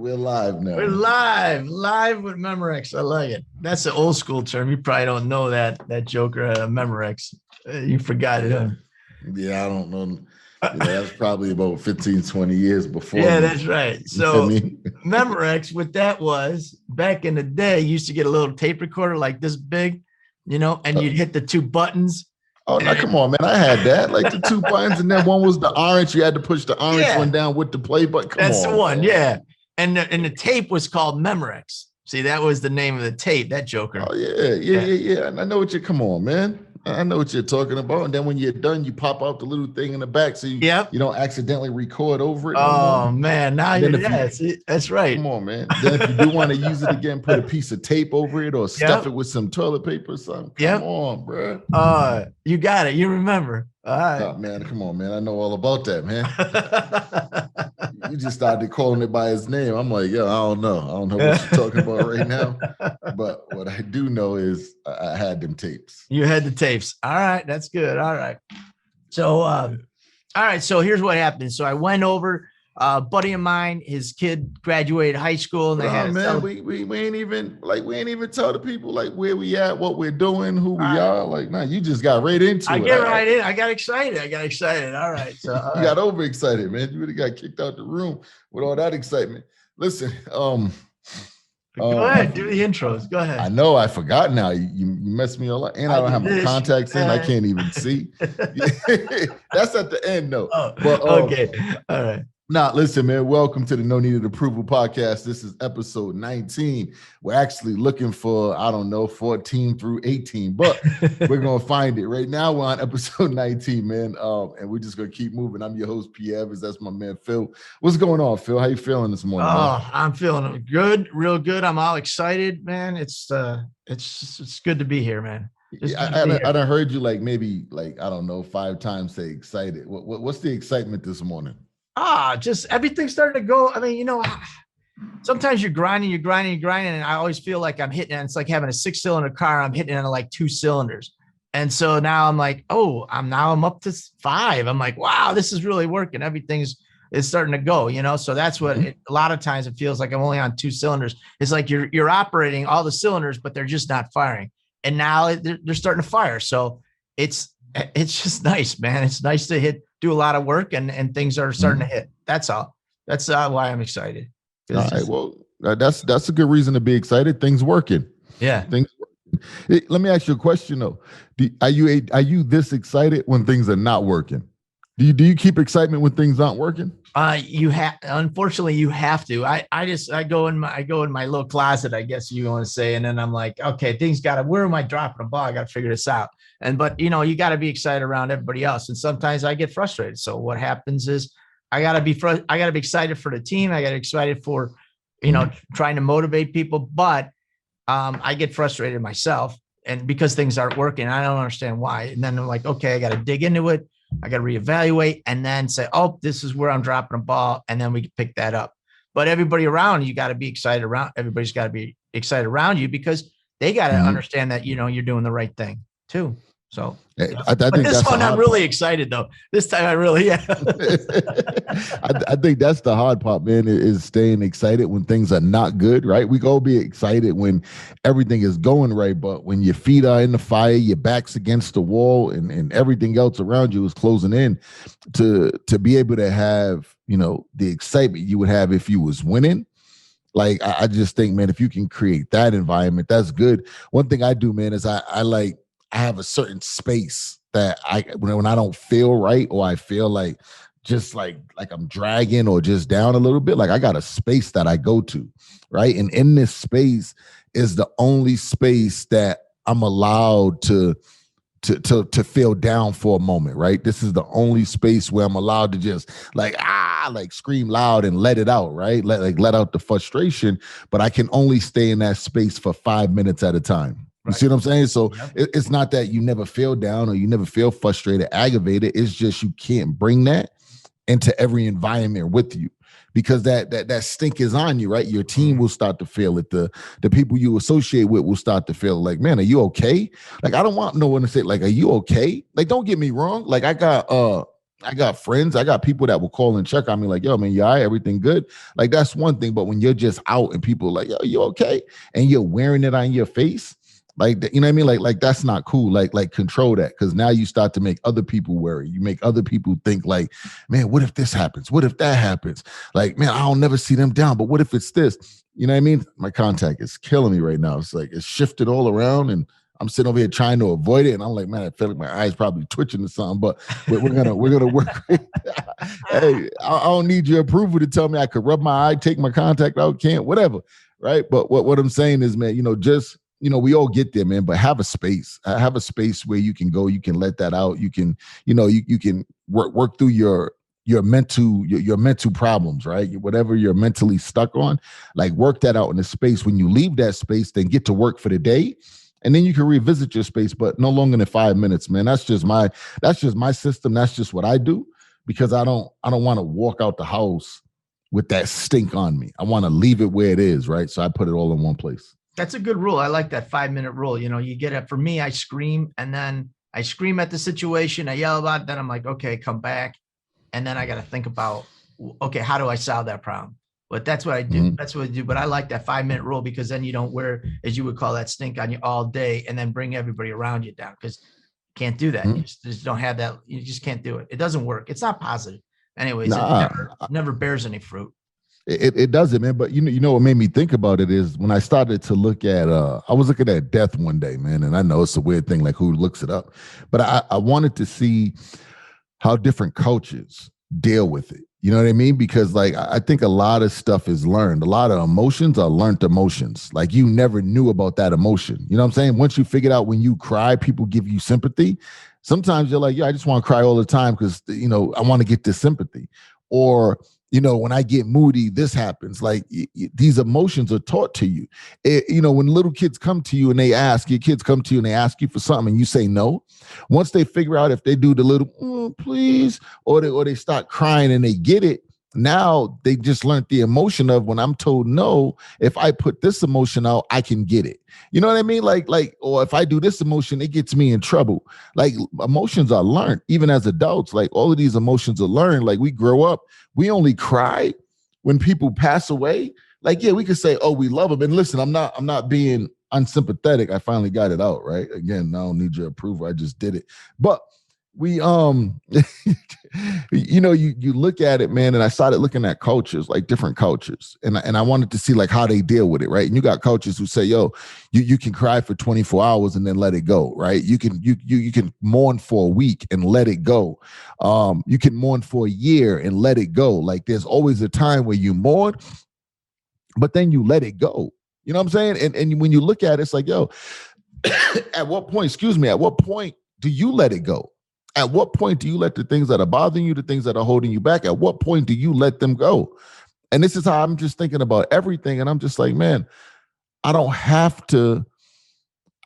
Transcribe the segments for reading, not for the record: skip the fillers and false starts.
We're live now. We're live with Memorex. I like it. That's an old school term. You probably don't know that Joker, Memorex. You forgot it. Huh? Yeah, I don't know. That's probably about 15, 20 years before. Yeah, me. that's right. So Memorex, what that was back in the day, you used to get a little tape recorder like this big, and you'd hit the two buttons. Oh, now come on, man. I had that. Like the two buttons, and then one was the orange. You had to push the orange one down with the play button. That's the one, man. Yeah. And the tape was called Memorex. See, that was the name of the tape, that Joker. Oh, yeah. And I know come on, man. I know what you're talking about. And then when you're done, you pop out the little thing in the back so you don't accidentally record over it. Oh, man. Now that's right. Come on, man. Then if you do want to use it again, put a piece of tape over it or stuff it with some toilet paper or something. Come on, bro. You got it. You remember. All right. Oh, man, come on, man. I know all about that, man. You just started calling it by its name. I'm like, yo, I don't know what you're talking about right now. But what I do know is I had them tapes. You had the tapes. All right. That's good. All right. So, all right. So here's what happened. So I went over, a buddy of mine, his kid graduated high school, and they had man, we ain't even tell the people like where we at, what we're doing, who we are. Like, nah, you just got right into it. I get right in. I got excited. All right. So you got overexcited, man. You really got kicked out the room with all that excitement. Listen, go ahead, do the intros. Go ahead. I know I forgot now. You messed me all up, and I don't have my contacts in. I can't even see. That's at the end, though. But, okay. All right. Now, listen, man, welcome to the No Needed Approval podcast. This is episode 19. We're actually looking for, 14 through 18, but we're going to find it. Right now, we're on episode 19, man, and we're just going to keep moving. I'm your host, Pierre. That's my man, Phil. What's going on, Phil? How you feeling this morning? Man? I'm feeling good, real good. I'm all excited, man. It's good to be here, man. I done heard you maybe 5 times say excited. What's the excitement this morning? Just everything's starting to go. I mean, sometimes you're grinding, and I always feel like I'm hitting, and it's like having a 6-cylinder car. I'm hitting it on like 2 cylinders. And so now I'm like, I'm up to 5. I'm like, wow, this is really working. Everything's starting to go, So that's what a lot of times it feels like I'm only on 2 cylinders. It's like you're operating all the cylinders, but they're just not firing. And now they're starting to fire. So it's just nice, man. It's nice to do a lot of work and things are starting to hit. That's all. That's why I'm excited. All right. Well, that's a good reason to be excited. Things working. Yeah. Things working. Let me ask you a question though. Are you this excited when things are not working? Do you keep excitement when things aren't working? Unfortunately you have to. I go in my little closet, I guess you want to say, and then I'm like, okay, where am I dropping the ball? I got to figure this out. But you got to be excited around everybody else. And sometimes I get frustrated. So what happens is I got to be excited for the team. I got excited for, trying to motivate people, but I get frustrated myself, and because things aren't working, I don't understand why. And then I'm like, okay, I got to dig into it. I got to reevaluate and then say, oh, this is where I'm dropping a ball. And then we can pick that up. But everybody around you got to be excited around. Everybody's got to be excited around you because they got to understand that, you're doing the right thing too. So I think this one, I'm really excited though. This time I really am. I think that's the hard part, man, is staying excited when things are not good, right? We go be excited when everything is going right, but when your feet are in the fire, your back's against the wall, and everything else around you is closing in, to be able to have, the excitement you would have if you was winning. Like, I just think, man, if you can create that environment, that's good. One thing I do, man, is I have a certain space that when I don't feel right, or I feel like just like I'm dragging or just down a little bit, like I got a space that I go to, right? And in this space is the only space that I'm allowed to feel down for a moment, right? This is the only space where I'm allowed to just scream loud and let it out, right? Let out the frustration, but I can only stay in that space for 5 minutes at a time. You see what I'm saying? So it's not that you never feel down or you never feel frustrated, aggravated. It's just you can't bring that into every environment with you, because that stink is on you, right? Your team will start to feel it. The people you associate with will start to feel like, man, are you okay? Like, I don't want no one to say, like, are you okay? Like, don't get me wrong. Like, I got I got friends, I got people that will call and check on me like, yo, man, you all right? Everything good? Like, that's one thing. But when you're just out and people are like, yo, you okay? And you're wearing it on your face, like, you know what I mean? Like that's not cool. Like control that. Cause now you start to make other people worry. You make other people think like, man, what if this happens? What if that happens? Like, man, I'll never see them down, but what if it's this? You know what I mean? My contact is killing me right now. It's like it's shifted all around and I'm sitting over here trying to avoid it. And I'm like, man, I feel like my eyes probably twitching or something, but we're gonna work. Hey, I don't need your approval to tell me I could rub my eye, take my contact out, can't, whatever. Right. But what I'm saying is, man, just, we all get there, man, but have a space. Have a space where you can go, you can let that out. You can, you can work through your mental problems, right? Whatever you're mentally stuck on, like work that out in a space. When you leave that space, then get to work for the day. And then you can revisit your space, but no longer than 5 minutes, man. That's just my system. That's just what I do, because I don't want to walk out the house with that stink on me. I want to leave it where it is, right? So I put it all in one place. That's a good rule. I like that 5-minute rule. You get it. For me, I scream, and then I scream at the situation. I yell about it. Then I'm like, okay, come back. And then I got to think about, okay, how do I solve that problem? But that's what I do. Mm-hmm. That's what I do. But I like that 5-minute rule, because then you don't wear, as you would call, that stink on you all day and then bring everybody around you down, because you can't do that. Mm-hmm. You just don't have that. You just can't do it. It doesn't work. It's not positive. Anyways, it never bears any fruit. It doesn't, man. But you know what made me think about it is when I started to look at, I was looking at death one day, man. And I know it's a weird thing, like who looks it up, but I wanted to see how different cultures deal with it. You know what I mean? Because like, I think a lot of stuff is learned. A lot of emotions are learned emotions. Like you never knew about that emotion. You know what I'm saying? Once you figured out when you cry, people give you sympathy. Sometimes you're like, yeah, I just want to cry all the time because, I want to get this sympathy. Or, when I get moody, this happens. Like these emotions are taught to you. When little kids come to you and your kids come to you and they ask you for something and you say no, once they figure out if they do the little, please, or they start crying and they get it, now they just learned the emotion of when I'm told no, if I put this emotion out, I can get it. You know what I mean? Like, or if I do this emotion, it gets me in trouble. Like emotions are learned, even as adults. Like all of these emotions are learned. Like we grow up, we only cry when people pass away. Like, yeah, we could say, oh, we love them. And listen, I'm not being unsympathetic. I finally got it out, right? Again, I don't need your approval. I just did it. But we you look at it, man, and I started looking at cultures, like different cultures, and I wanted to see like how they deal with it, right? And you got cultures who say, yo, you can cry for 24 hours and then let it go, right? You can mourn for a week and let it go. You can mourn for a year and let it go. Like there's always a time where you mourn, but then you let it go. You know what I'm saying? And when you look at it, it's like, yo, at what point do you let it go? At what point do you let the things that are bothering you, the things that are holding you back, at what point do you let them go? And this is how I'm just thinking about everything. And I'm just like, man, I don't have to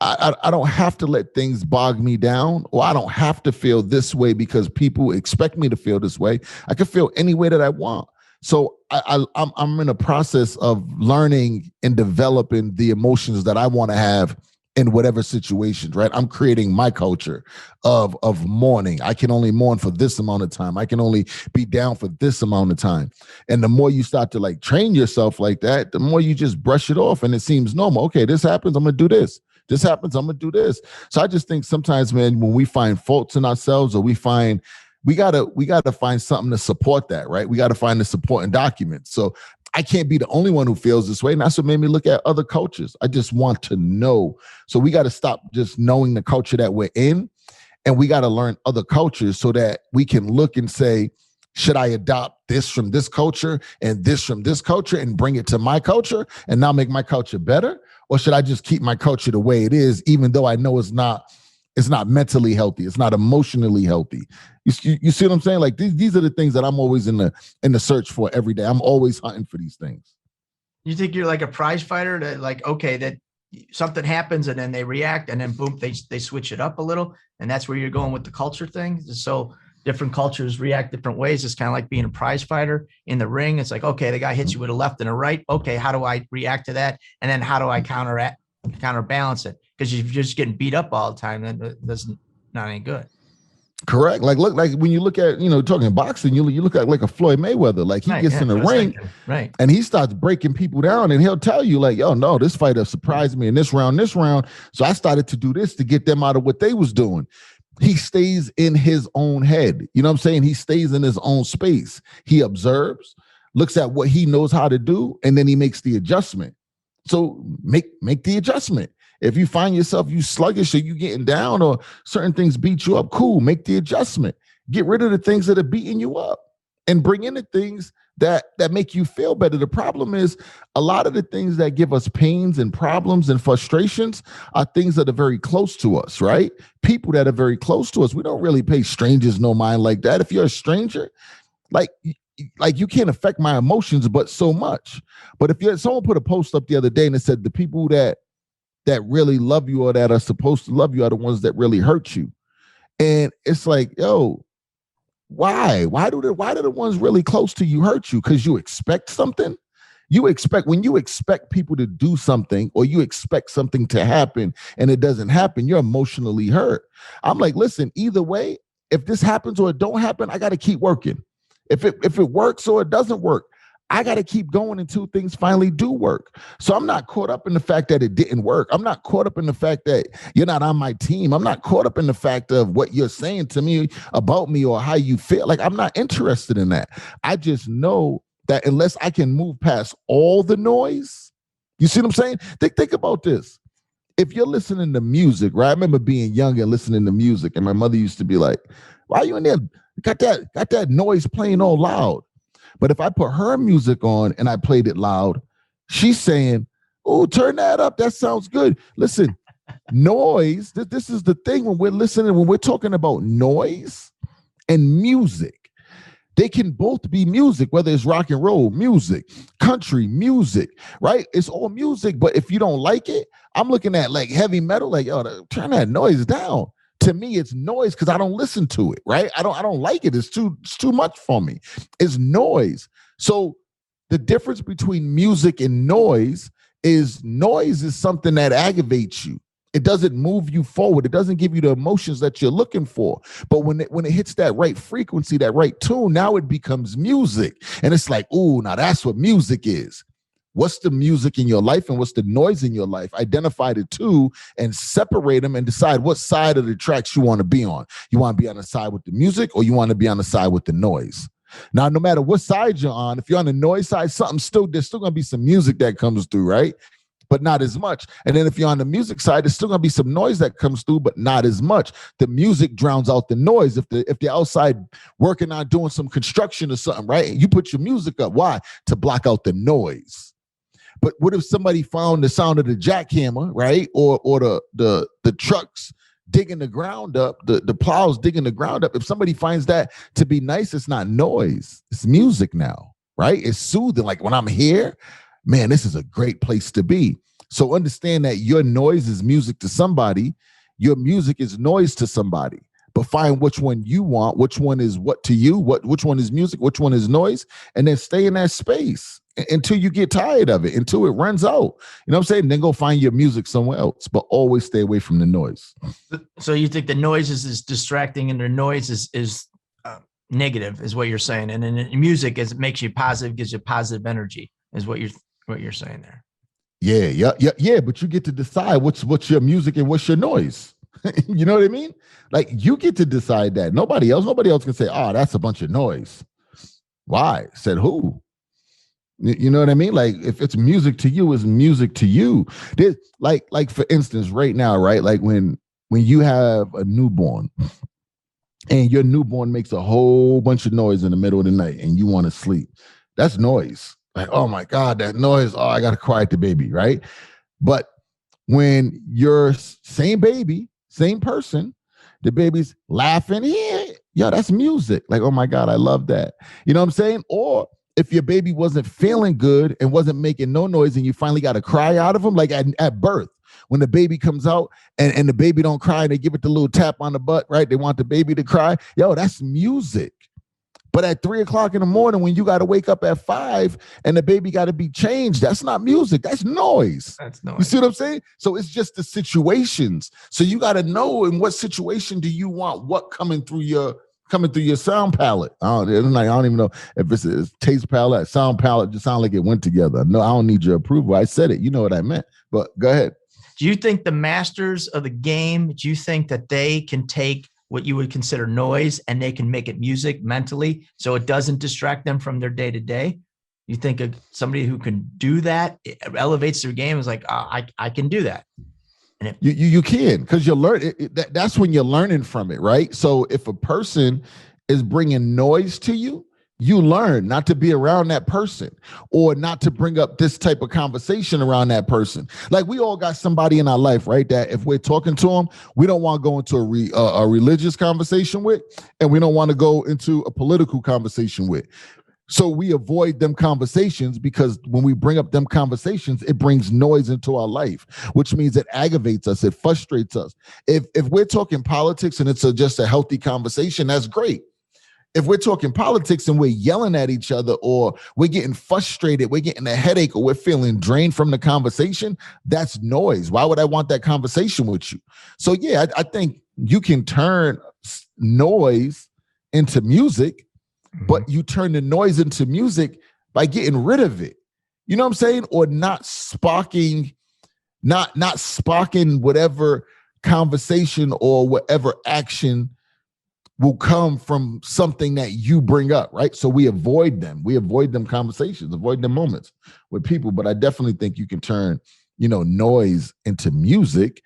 let things bog me down, or I don't have to feel this way because people expect me to feel this way. I can feel any way that I want. So I'm in a process of learning and developing the emotions that I want to have in whatever situations, right? I'm creating my culture of mourning. I can only mourn for this amount of time. I can only be down for this amount of time. And the more you start to like train yourself like that, the more you just brush it off and it seems normal. Okay, this happens, I'm going to do this. This happens, I'm going to do this. So I just think sometimes, man, when we find faults in ourselves, or we gotta find something to support that, right? We got to find the supporting document. So I can't be the only one who feels this way. And that's what made me look at other cultures. I just want to know. So we got to stop just knowing the culture that we're in. And we got to learn other cultures so that we can look and say, should I adopt this from this culture and this from this culture and bring it to my culture and now make my culture better? Or should I just keep my culture the way it is, even though I know it's not mentally healthy, it's not emotionally healthy? You see what I'm saying? Like these are the things that I'm always in the search for every day. I'm always hunting for these things. You think you're like a prize fighter that like, okay, that something happens and then they react and then boom, they switch it up a little. And that's where you're going with the culture thing. So different cultures react different ways. It's kind of like being a prize fighter in the ring. It's like, okay, the guy hits you with a left and a right. Okay, how do I react to that? And then how do I counterbalance it? Because if you're just getting beat up all the time, then that's not any good. Correct. Like look, like when you look at, talking boxing, you look at like a Floyd Mayweather. Like he Right. gets Yeah. in the I was ring thinking, right. and he starts breaking people down, and he'll tell you like, yo, no, this fighter surprised me in this round. So I started to do this to get them out of what they was doing. He stays in his own head. You know what I'm saying? He stays in his own space. He observes, looks at what he knows how to do, and then he makes the adjustment. So make the adjustment. If you find yourself you sluggish or you getting down or certain things beat you up, cool, make the adjustment. Get rid of the things that are beating you up and bring in the things that make you feel better. The problem is a lot of the things that give us pains and problems and frustrations are things that are very close to us, right? People that are very close to us. We don't really pay strangers no mind like that. If you're a stranger, like you can't affect my emotions, but so much. But if someone put a post up the other day and it said the people that really love you or that are supposed to love you are the ones that really hurt you. And it's like, yo, why? Why do the ones really close to you hurt you? Because you expect something. When you expect people to do something or you expect something to happen and it doesn't happen, you're emotionally hurt. I'm like, listen, either way, if this happens or it don't happen, I got to keep working. If it works or it doesn't work, I got to keep going until things finally do work. So I'm not caught up in the fact that it didn't work. I'm not caught up in the fact that you're not on my team. I'm not caught up in the fact of what you're saying to me about me or how you feel. Like, I'm not interested in that. I just know that unless I can move past all the noise, you see what I'm saying? Think about this. If you're listening to music, right? I remember being young and listening to music, and my mother used to be like, why are you in there? Got that noise playing all loud. But if I put her music on and I played it loud, she's saying, oh, turn that up. That sounds good. Listen, noise, this is the thing when we're talking about noise and music. They can both be music, whether it's rock and roll music, country music, right? It's all music. But if you don't like it, I'm looking at like heavy metal, like, yo, turn that noise down. To me, it's noise because I don't listen to it, right? I don't like it. It's too much for me. It's noise. So the difference between music and noise is something that aggravates you. It doesn't move you forward. It doesn't give you the emotions that you're looking for. But when it hits that right frequency, that right tune, now it becomes music. And it's like, ooh, now that's what music is. What's the music in your life and what's the noise in your life? Identify the two and separate them and decide what side of the tracks you want to be on. You want to be on the side with the music or you want to be on the side with the noise. Now, no matter what side you're on, if you're on the noise side, there's still going to be some music that comes through, right? But not as much. And then if you're on the music side, there's still going to be some noise that comes through, but not as much. The music drowns out the noise. If they're outside working on doing some construction or something, right? You put your music up. Why? To block out the noise. But what if somebody found the sound of the jackhammer, right? Or the trucks digging the ground up, the plows digging the ground up. If somebody finds that to be nice, it's not noise. It's music now, right? It's soothing. Like when I'm here, man, this is a great place to be. So understand that your noise is music to somebody. Your music is noise to somebody. But find which one you want, which one is what to you, which one is music, which one is noise, and then stay in that space until you get tired of it, until it runs out. You know what I'm saying? Then go find your music somewhere else, but always stay away from the noise. So you think the noise is distracting and the noise is negative, is what you're saying, and then music makes you positive, gives you positive energy, is what you're saying there. Yeah. But you get to decide what's your music and what's your noise. You know what I mean? Like you get to decide that. Nobody else can say, oh, that's a bunch of noise. Why? Said who? You know what I mean? Like if it's music to you, it's music to you. There's, like for instance, right now, right? Like when you have a newborn and your newborn makes a whole bunch of noise in the middle of the night and you want to sleep, that's noise. Like, oh my God, that noise. Oh, I got to quiet the baby, right? But when your same baby, same person, the baby's laughing, yeah, that's music. Like, oh my God, I love that. You know what I'm saying? Or if your baby wasn't feeling good and wasn't making no noise and you finally got a cry out of them, like at birth, when the baby comes out and the baby don't cry and they give it the little tap on the butt, right? They want the baby to cry. Yo, that's music. But at 3 o'clock in the morning, when you got to wake up at 5 and the baby got to be changed, that's not music. That's noise. That's noise. You see what I'm saying? So it's just the situations. So you got to know in what situation do you want what coming through your sound palette. I don't even know if it's a taste palette, sound palette. Just sound like it went together. No, I don't need your approval. I said it. You know what I meant. But go ahead. Do you think the masters of the game, do you think that they can take what you would consider noise and they can make it music mentally so it doesn't distract them from their day to day? You think somebody who can do that, it elevates their game, is like, I can do that. And you can, because you learn that's when you're learning from it, right? So if a person is bringing noise to you, you learn not to be around that person or not to bring up this type of conversation around that person. Like we all got somebody in our life, right? That if we're talking to them, we don't want to go into a religious conversation with, and we don't want to go into a political conversation with. So we avoid them conversations because when we bring up them conversations, it brings noise into our life, which means it aggravates us. It frustrates us. If we're talking politics and it's just a healthy conversation, that's great. If we're talking politics and we're yelling at each other or we're getting frustrated, we're getting a headache or we're feeling drained from the conversation, that's noise. Why would I want that conversation with you? So yeah, I think you can turn noise into music, but you turn the noise into music by getting rid of it. You know what I'm saying? Or not sparking whatever conversation or whatever action will come from something that you bring up, right? So we avoid them. We avoid them conversations, avoid them moments with people. But I definitely think you can turn, noise into music,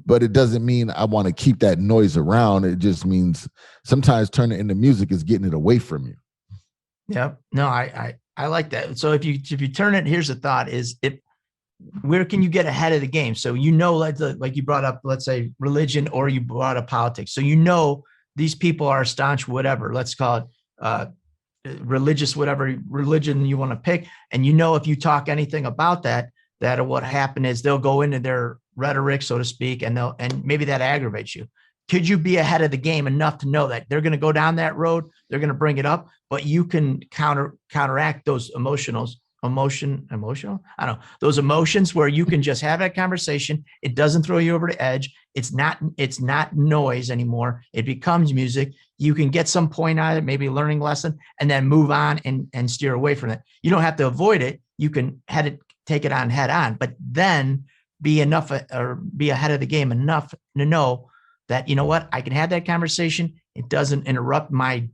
but it doesn't mean I want to keep that noise around. It just means sometimes turning it into music is getting it away from you. Yeah, no, I like that. So if you turn it, here's the thought is where can you get ahead of the game? So, like you brought up, let's say religion, or you brought up politics. So, these people are staunch, whatever, let's call it religious, whatever religion you want to pick. And if you talk anything about that what happened is they'll go into their rhetoric, so to speak, and maybe that aggravates you. Could you be ahead of the game enough to know that they're going to go down that road, they're going to bring it up, but you can counteract those those emotions where you can just have that conversation. It doesn't throw you over the edge. It's not noise anymore. It becomes music. You can get some point out of it, maybe a learning lesson, and then move on and steer away from it. You don't have to avoid it. You can take it on head on, but then be ahead of the game enough to know that, I can have that conversation. It doesn't interrupt my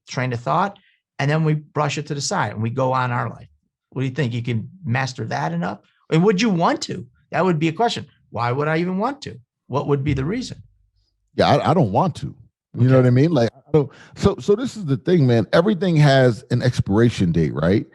train of thought. And then we brush it to the side and we go on our life. What do you think? You can master that enough? And would you want to? That would be a question. Why would I even want to? What would be the reason? Yeah, I don't want to. You know what I mean? Like, I don't. So this is the thing, man. Everything has an expiration date, right?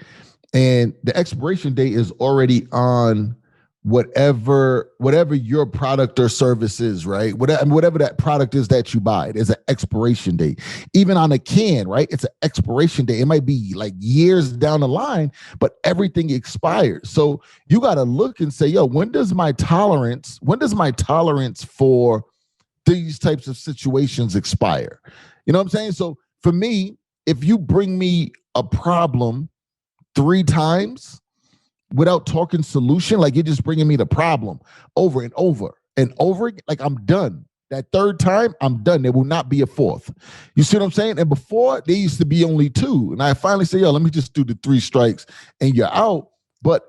And the expiration date is already on whatever your product or service is, right? Whatever that product is that you buy, there's an expiration date. Even on a can, right? It's an expiration date. It might be like years down the line, but everything expires. So you got to look and say, when does my tolerance for these types of situations expire? You know what I'm saying? So for me, if you bring me a problem 3 times without talking solution, like you're just bringing me the problem over and over and over again, like I'm done. That 3rd time, I'm done. There will not be a 4th. You see what I'm saying? And before, there used to be only 2. And I finally say, let me just do the 3 strikes and you're out. But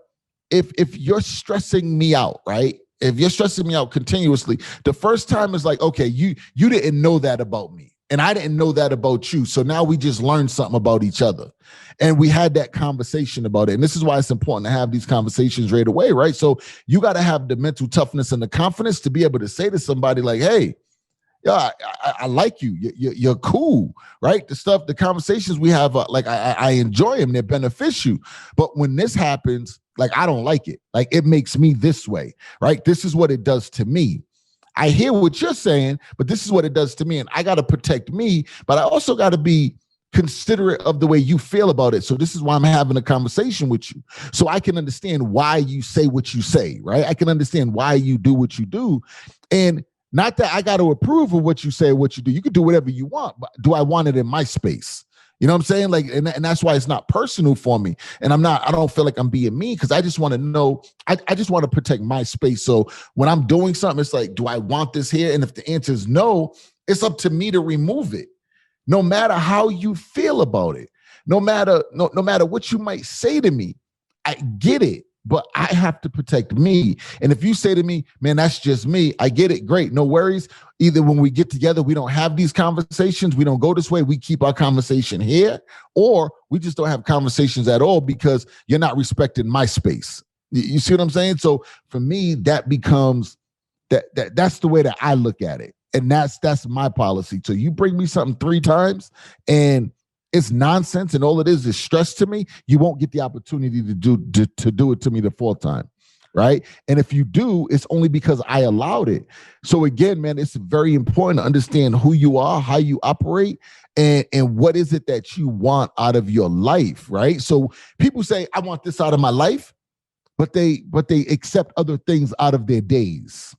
if you're stressing me out, right? If you're stressing me out continuously, the first time is like, okay, you didn't know that about me. And I didn't know that about you. So now we just learned something about each other. And we had that conversation about it. And this is why it's important to have these conversations right away, right? So you got to have the mental toughness and the confidence to be able to say to somebody like, hey, yeah, I like you. You're cool, right? The conversations we have, I enjoy them. They're beneficial. But when this happens, like, I don't like it. Like, it makes me this way, right? This is what it does to me. I hear what you're saying, but this is what it does to me. And I got to protect me, but I also got to be considerate of the way you feel about it. So this is why I'm having a conversation with you. So I can understand why you say what you say, right? I can understand why you do what you do. And Not that I got to approve of what you say or what you do. You can do whatever you want, but do I want it in my space? You know what I'm saying? Like, and that's why it's not personal for me. And I don't feel like I'm being mean because I just want to know, I just want to protect my space. So when I'm doing something, it's like, do I want this here? And if the answer is no, it's up to me to remove it. No matter how you feel about it, no matter what you might say to me, I get it. But I have to protect me. And if you say to me, man, that's just me, I get it. Great. No worries. Either when we get together, we don't have these conversations. We don't go this way. We keep our conversation here, or we just don't have conversations at all because you're not respecting my space. You see what I'm saying? So for me, that becomes that's the way that I look at it. And that's my policy. So you bring me something 3 times and it's nonsense and all it is stress to me, you won't get the opportunity to do it to me the 4th time, right? And if you do, it's only because I allowed it. So again, man, it's very important to understand who you are, how you operate, and what is it that you want out of your life, right? So people say, I want this out of my life, but they accept other things out of their days.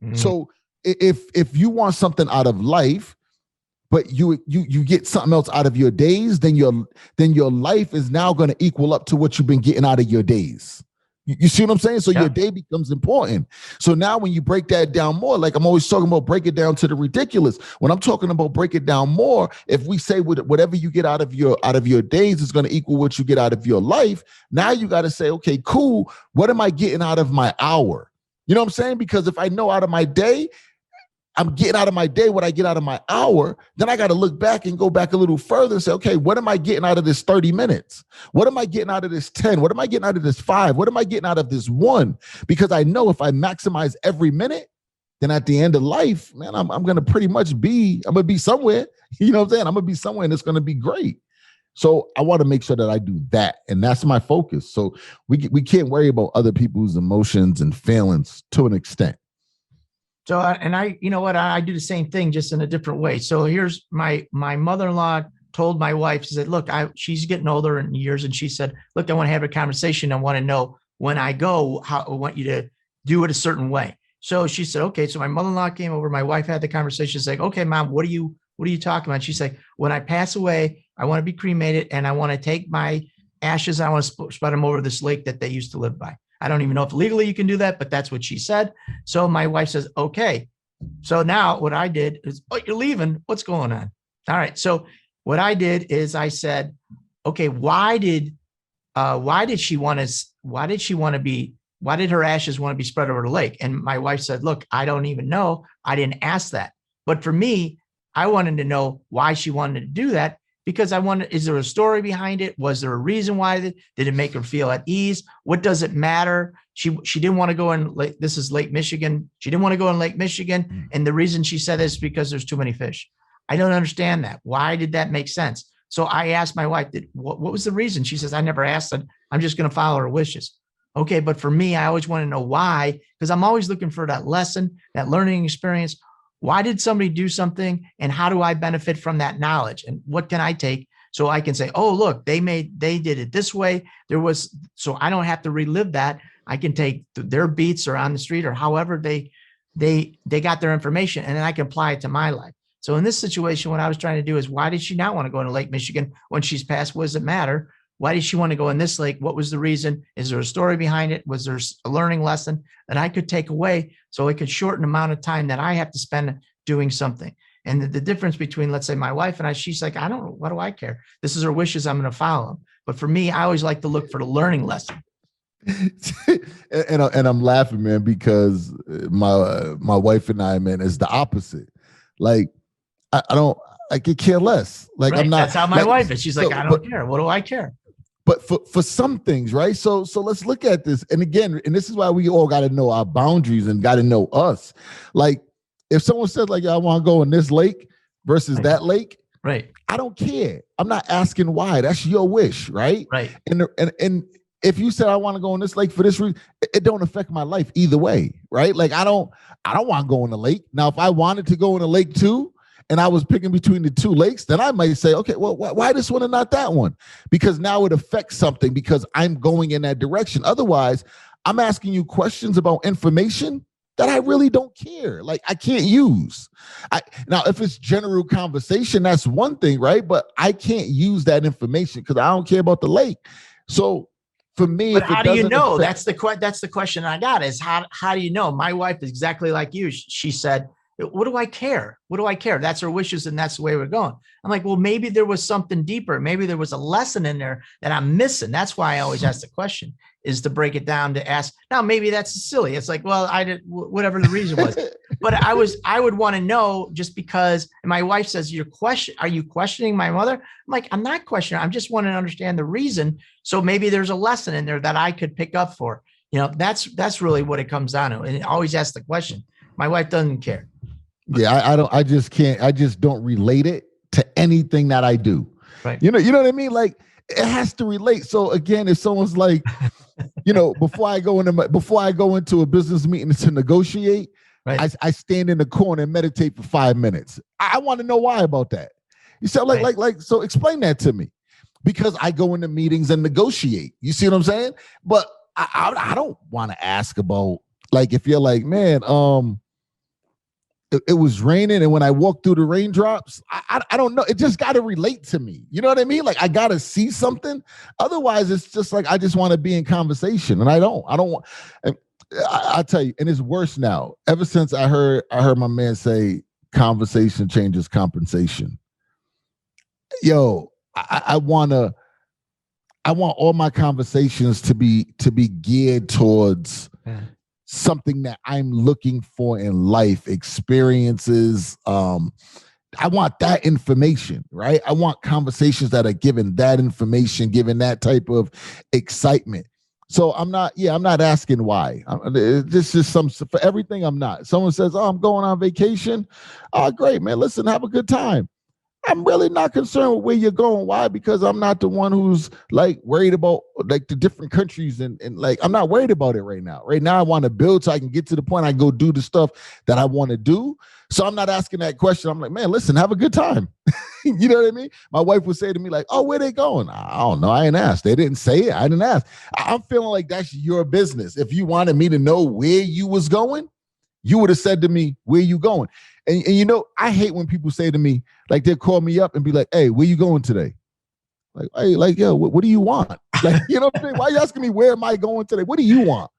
Mm-hmm. So if you want something out of life, but you get something else out of your days, then your life is now going to equal up to what you've been getting out of your days. You see what I'm saying? So your day becomes important. So now when you break that down more, like I'm always talking about, break it down to the ridiculous. When I'm talking about break it down more, if we say whatever you get out of your days is going to equal what you get out of your life, now you got to say, okay, cool. What am I getting out of my hour? You know what I'm saying? Because if I know out of my day, I'm getting out of my day what I get out of my hour, then I got to look back and go back a little further and say, okay, what am I getting out of this 30 minutes? What am I getting out of this 10? What am I getting out of this 5? What am I getting out of this 1? Because I know if I maximize every minute, then at the end of life, man, I'm going to pretty much I'm going to be somewhere. You know what I'm saying? I'm going to be somewhere and it's going to be great. So I want to make sure that I do that. And that's my focus. So we can't worry about other people's emotions and feelings to an extent. So, and I, you know what, I do the same thing, just in a different way. So here's my mother-in-law told my wife, she said, look, she's getting older in years. And she said, look, I want to have a conversation. I want to know when I go, how I want you to do it a certain way. So she said, okay. So my mother-in-law came over, my wife had the conversation. She's like, okay, Mom, what are you talking about? She's like, when I pass away, I want to be cremated and I want to take my ashes. I want to spread them over this lake that they used to live by. I don't even know if legally you can do that, but that's what she said. So my wife says, okay. So now what I did is, oh, you're leaving. What's going on? All right. So what I did is I said, okay, why did her ashes want to be spread over the lake? And my wife said, look, I don't even know. I didn't ask that. But for me, I wanted to know why she wanted to do that. Because is there a story behind it? Was there a reason why? Did it make her feel at ease? What does it matter? She didn't want to go in this is Lake Michigan. She didn't want to go in Lake Michigan. And the reason she said this is because there's too many fish. I don't understand that. Why did that make sense? So I asked my wife, what was the reason? She says, I never asked it. I'm just going to follow her wishes. Okay. But for me, I always want to know why, because I'm always looking for that lesson, that learning experience. Why did somebody do something and how do I benefit from that knowledge? And what can I take so I can say, oh, look, they did it this way. So I don't have to relive that. I can take their beats or on the street or however they got their information and then I can apply it to my life. So in this situation, what I was trying to do is, why did she not want to go into Lake Michigan when she's passed? What does it matter? Why did she want to go in this lake? What was the reason? Is there a story behind it? Was there a learning lesson that I could take away so it could shorten the amount of time that I have to spend doing something? And the difference between, let's say, my wife and I, she's like, I don't know, what do I care? This is her wishes. I'm going to follow them. But for me, I always like to look for the learning lesson. and I'm laughing, man, because my wife and I, man, is the opposite. Like, I could care less. Like, right. I'm not. That's how my wife is. She's like, I don't care. What do I care? But for some things, right? So let's look at this. And again, and this is why we all got to know our boundaries and got to know us. Like, if someone says, like, I want to go in this lake versus that lake, right? I don't care. I'm not asking why. That's your wish, right? Right. And if you said I want to go in this lake for this reason, it don't affect my life either way, right? Like, I don't want to go in the lake. Now, if I wanted to go in the lake too, and I was picking between the two lakes, then I might say, okay, well, why this one and not that one? Because now it affects something because I'm going in that direction. Otherwise, I'm asking you questions about information that I really don't care. Like I can't use. Now, if it's general conversation, that's one thing, right? But I can't use that information because I don't care about the lake. So for me, but if how it do you doesn't know? affect, That's the question I got is how do you know? My wife is exactly like you. She said, what do I care? What do I care? That's her wishes and that's the way we're going. I'm like, well, maybe there was something deeper. Maybe there was a lesson in there that I'm missing. That's why I always ask the question, is to break it down to ask. Now, maybe that's silly. It's like, well, I did whatever the reason was. But I would want to know, just because my wife says, are you questioning my mother? I'm like, I'm not questioning. I'm just wanting to understand the reason. So maybe there's a lesson in there that I could pick up for, that's really what it comes down to. And always ask the question. My wife doesn't care. Yeah, I just can't. I just don't relate it to anything that I do. Right. You know what I mean? Like it has to relate. So again, if someone's like, before I go into a business meeting to negotiate, right. I stand in the corner and meditate for 5 minutes. I want to know why about that. You said so explain that to me, because I go into meetings and negotiate. You see what I'm saying? But I don't want to ask about, like, if you're like, man, it was raining, and when I walked through the raindrops, I don't know. It just got to relate to me. You know what I mean? Like I got to see something. Otherwise, it's just like I just want to be in conversation, and I don't want. I tell you, and it's worse now. Ever since I heard my man say, "Conversation changes compensation." Yo, I want all my conversations to be geared towards something that I'm looking for in life, experiences. I want that information, right? I want conversations that are given that information, given that type of excitement. So I'm not asking why. This is for everything. I'm not. Someone says, "Oh, I'm going on vacation." Oh, great, man. Listen, have a good time. I'm really not concerned with where you're going. Why? Because I'm not the one who's like worried about like the different countries and like I'm not worried about it right now. Right now, I want to build so I can get to the point I go do the stuff that I want to do. So I'm not asking that question. I'm like, man, listen, have a good time. You know what I mean? My wife would say to me like, "Oh, where they going?" I don't know. I ain't asked. They didn't say it. I didn't ask. I'm feeling like that's your business. If you wanted me to know where you was going, you would have said to me, "Where you going?" And I hate when people say to me, like they call me up and be like, "Hey, where you going today?" Like, hey, like, yo, what do you want? Like, you know what I mean? Why are you asking me where am I going today? What do you want?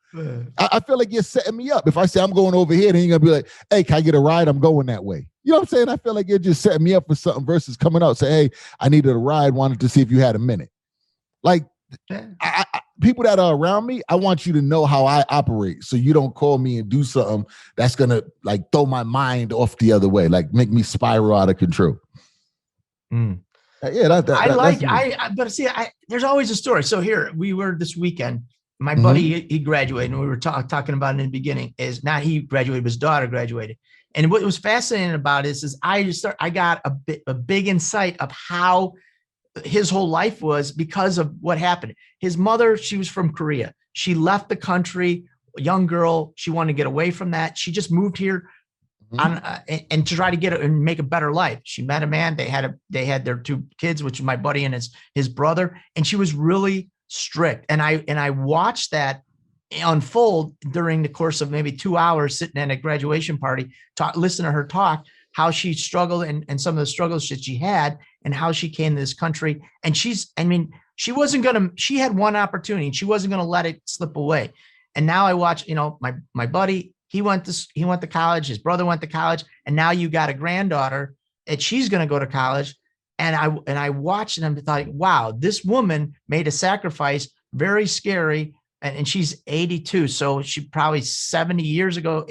I feel like you're setting me up. If I say I'm going over here, then you're gonna be like, "Hey, can I get a ride? I'm going that way." You know what I'm saying? I feel like you're just setting me up for something versus coming out, say, "Hey, I needed a ride, wanted to see if you had a minute." Like, people that are around me, I want you to know how I operate, so you don't call me and do something that's gonna like throw my mind off the other way, like make me spiral out of control. Yeah, but see, there's always a story. So here we were this weekend. My buddy, he graduated, and we were talking about it in the beginning. Is not he graduated, but his daughter graduated. And what was fascinating about it is I got a big insight of how his whole life was because of what happened. His mother, she was from Korea. She left the country, a young girl. She wanted to get away from that. She just moved here and to try to get and make a better life. She met a man. They had their 2 kids, which is my buddy and his brother. And she was really strict. And I watched that unfold during the course of maybe 2 hours sitting at a graduation party, listen to her talk, how she struggled and some of the struggles that she had and how she came to this country. And she had one opportunity and she wasn't going to let it slip away. And now I watch, my buddy, he went to college, his brother went to college, and now you got a granddaughter and she's going to go to college. And I watched and I thought, wow, this woman made a sacrifice, very scary. And she's 82. So she probably 70 years ago,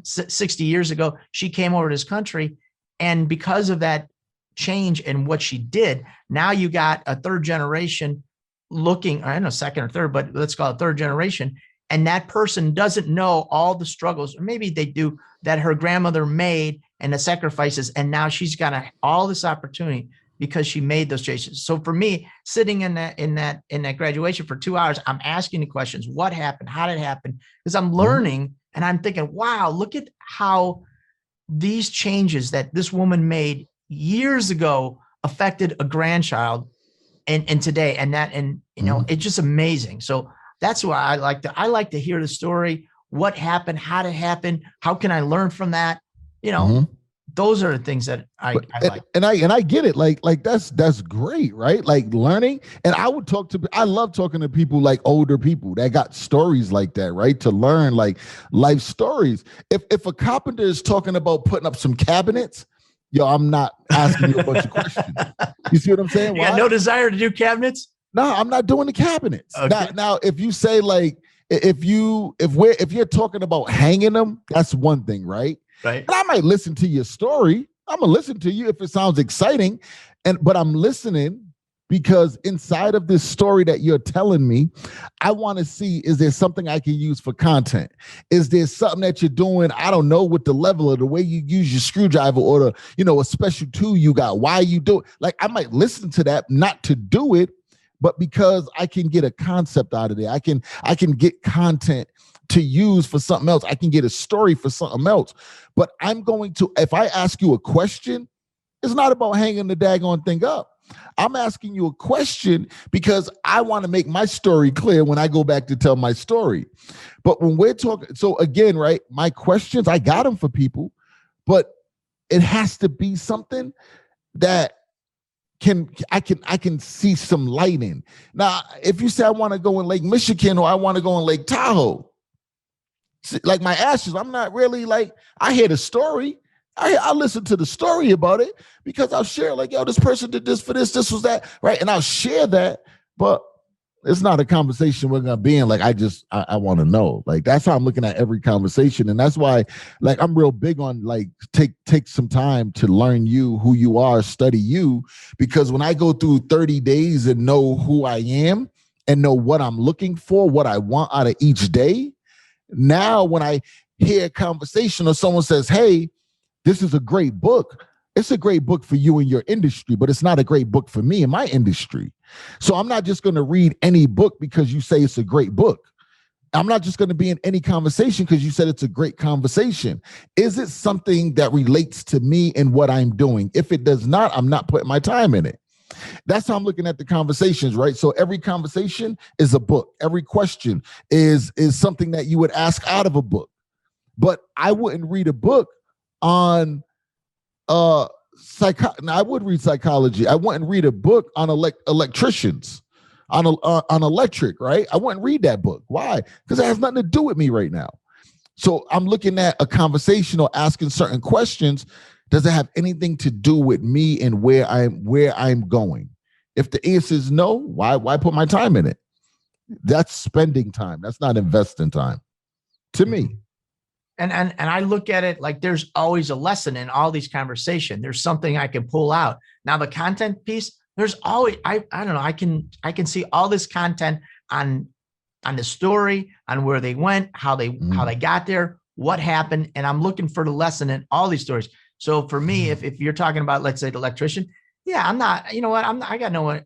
60 years ago, she came over to this country. And because of that change and what she did, now you got a third generation looking, I don't know, second or third, but let's call it third generation. And that person doesn't know all the struggles, or maybe they do, that her grandmother made and the sacrifices. And now she's got all this opportunity because she made those choices. So for me, sitting in that graduation for 2 hours, I'm asking the questions: what happened? How did it happen? Because I'm learning and I'm thinking, wow, look at how these changes that this woman made years ago affected a grandchild and today. And it's just amazing. So that's why I like to hear the story. what happened, how did it happen, how can I learn from that? You know, Mhm. those are the things that I like. And I get it. Like that's great, right? Like learning. And I love talking to people like older people that got stories like that, right? To learn like life stories. If a carpenter is talking about putting up some cabinets, yo, I'm not asking you a bunch of questions. You see what I'm saying? You got no desire to do cabinets? No, I'm not doing the cabinets. Okay. Now, if you say like if you're talking about hanging them, that's one thing, right? Right. And I might listen to your story. I'm gonna listen to you if it sounds exciting, but I'm listening because inside of this story that you're telling me, I want to see, is there something I can use for content? Is there something that you're doing? I don't know, with the level of the way you use your screwdriver or a special tool you got. Why you do it? Like I might listen to that, not to do it, but because I can get a concept out of there. I can get content to use for something else. I can get a story for something else. But if I ask you a question, it's not about hanging the daggone thing up. I'm asking you a question because I want to make my story clear when I go back to tell my story. But when we're talking, so again, right, my questions, I got them for people, but it has to be something that I can see some light in. Now, if you say I want to go in Lake Michigan or I want to go in Lake Tahoe, like my ashes, I'm not really like, I hear the story. I listen to the story about it because I'll share like, yo, this person did this for this was that, right? And I'll share that, but it's not a conversation we're gonna be in. Like I want to know. Like that's how I'm looking at every conversation, and that's why, like, I'm real big on like take some time to learn you, who you are, study you, because when I go through 30 days and know who I am and know what I'm looking for, what I want out of each day. Now, when I hear a conversation or someone says, "Hey, this is a great book," it's a great book for you in your industry, but it's not a great book for me in my industry. So I'm not just going to read any book because you say it's a great book. I'm not just going to be in any conversation because you said it's a great conversation. Is it something that relates to me and what I'm doing? If it does not, I'm not putting my time in it. That's how I'm looking at the conversations, right? So every conversation is a book. Every question is something that you would ask out of a book. But I wouldn't read a book on I would read psychology. I wouldn't read a book on electricians, on electric, right? I wouldn't read that book. Why? Because it has nothing to do with me right now. So I'm looking at a conversation or asking certain questions. Does it have anything to do with me and where I'm going? If the answer is no, why put my time in it? That's spending time. That's not investing time, to me. And I look at it like there's always a lesson in all these conversations. There's something I can pull out. Now the content piece, there's always I don't know. I can see all this content on the story, on where they went, how they got there, what happened, and I'm looking for the lesson in all these stories. So for me, if you're talking about, let's say, the electrician, yeah, I'm not. You know what? I got no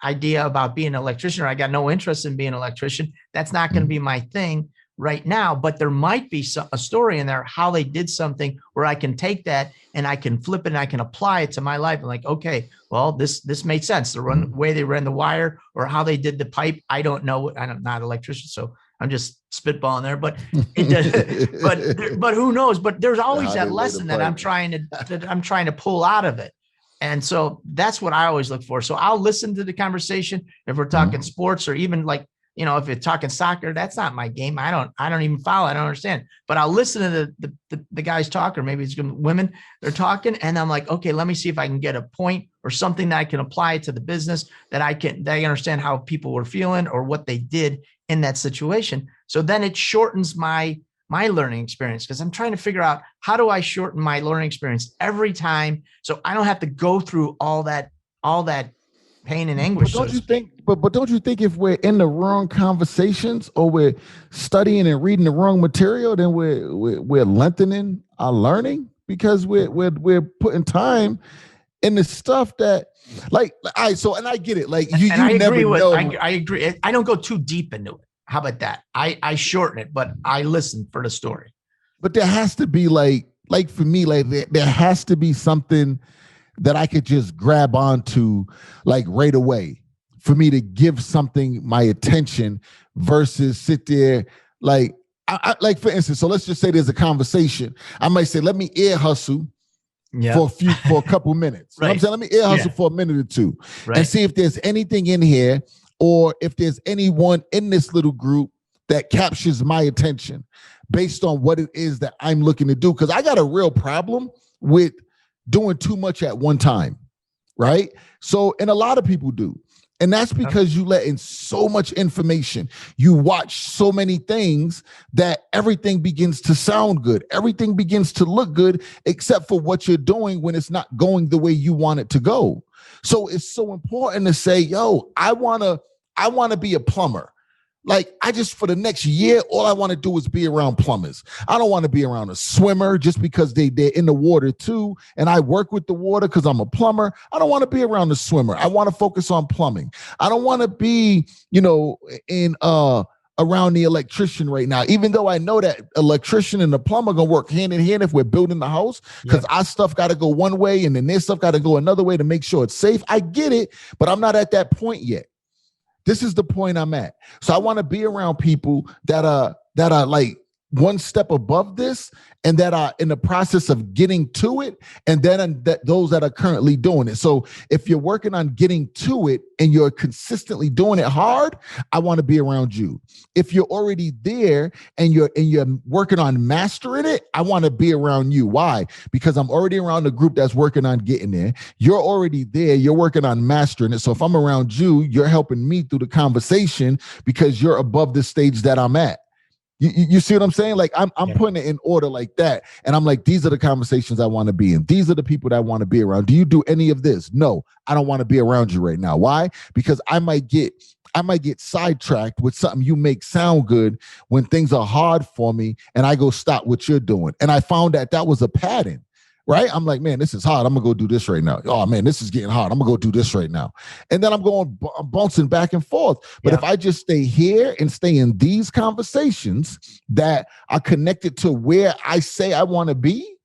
idea about being an electrician, or I got no interest in being an electrician. That's not going to be my thing right now, but there might be a story in there, how they did something where I can take that and I can flip it and I can apply it to my life. And like, okay, well, this made sense. The way they ran the wire or how they did the pipe. I don't know. I'm not an electrician, so I'm just spitballing there, but it does, but who knows? But there's always that lesson that I'm trying to pull out of it. And so that's what I always look for. So I'll listen to the conversation. If we're talking sports, or even like, you know, if you're talking soccer, that's not my game. I don't even follow. I don't understand. But I'll listen to the guys talk, or maybe it's women, they're talking, and I'm like, okay, let me see if I can get a point or something that I can apply to the business, that I understand how people were feeling or what they did in that situation. So then it shortens my learning experience, because I'm trying to figure out, how do I shorten my learning experience every time so I don't have to go through all that pain and anguish. But don't you think? But don't you think if we're in the wrong conversations, or we're studying and reading the wrong material, then we're lengthening our learning, because we're putting time in the stuff that, like, and I get it. Like you I never know. I agree. I don't go too deep into it. How about that? I shorten it, but I listen for the story. But there has to be like for me, like there has to be something that I could just grab onto like right away for me to give something my attention, versus sit there like like for instance, so let's just say there's a conversation. I might say, let me ear hustle for a couple minutes. You know what I'm saying? Let me ear hustle for a minute or two and see if there's anything in here or if there's anyone in this little group that captures my attention based on what it is that I'm looking to do. Because I got a real problem with doing too much at one time, right? So, and a lot of people do. And that's because you let in so much information. You watch so many things that everything begins to sound good. Everything begins to look good, except for what you're doing when it's not going the way you want it to go. So it's so important to say, yo, I want to be a plumber. Like for the next year, all I want to do is be around plumbers. I don't want to be around a swimmer just because they're in the water too. And I work with the water because I'm a plumber. I don't want to be around the swimmer. I want to focus on plumbing. I don't want to be, around the electrician right now, even though I know that electrician and the plumber gonna work hand in hand if we're building the house, because our stuff got to go one way and then their stuff got to go another way to make sure it's safe. I get it, but I'm not at that point yet. This is the point I'm at. So I want to be around people that are like one step above this and that are in the process of getting to it, and then those that are currently doing it. So if you're working on getting to it and you're consistently doing it hard, I want to be around you. If you're already there and you're working on mastering it, I want to be around you. Why? Because I'm already around the group that's working on getting there. You're already there. You're working on mastering it. So if I'm around you, you're helping me through the conversation because you're above the stage that I'm at. You see what I'm saying? Like I'm putting it in order like that. And I'm like, these are the conversations I want to be in. These are the people that I want to be around. Do you do any of this? No, I don't want to be around you right now. Why? Because I might get sidetracked with something you make sound good when things are hard for me and I go stop what you're doing. And I found that was a pattern. Right? I'm like, man, this is hard. I'm going to go do this right now. Oh, man, this is getting hard. I'm going to go do this right now. And then I'm bouncing back and forth. But if I just stay here and stay in these conversations that are connected to where I say I want to be,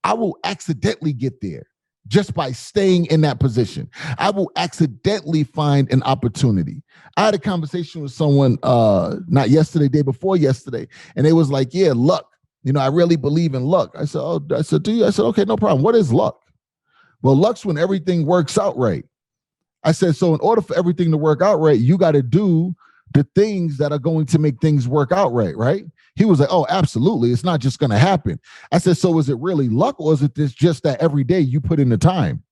I will accidentally get there just by staying in that position. I will accidentally find an opportunity. I had a conversation with someone, not yesterday, day before yesterday, and they was like, yeah, luck. I really believe in luck. I said, do you? I said, okay, no problem. What is luck? Well, luck's when everything works out right. I said, so in order for everything to work out right, you got to do the things that are going to make things work out right, right? He was like, oh, absolutely. It's not just going to happen. I said, so is it really luck or is it just that every day you put in the time?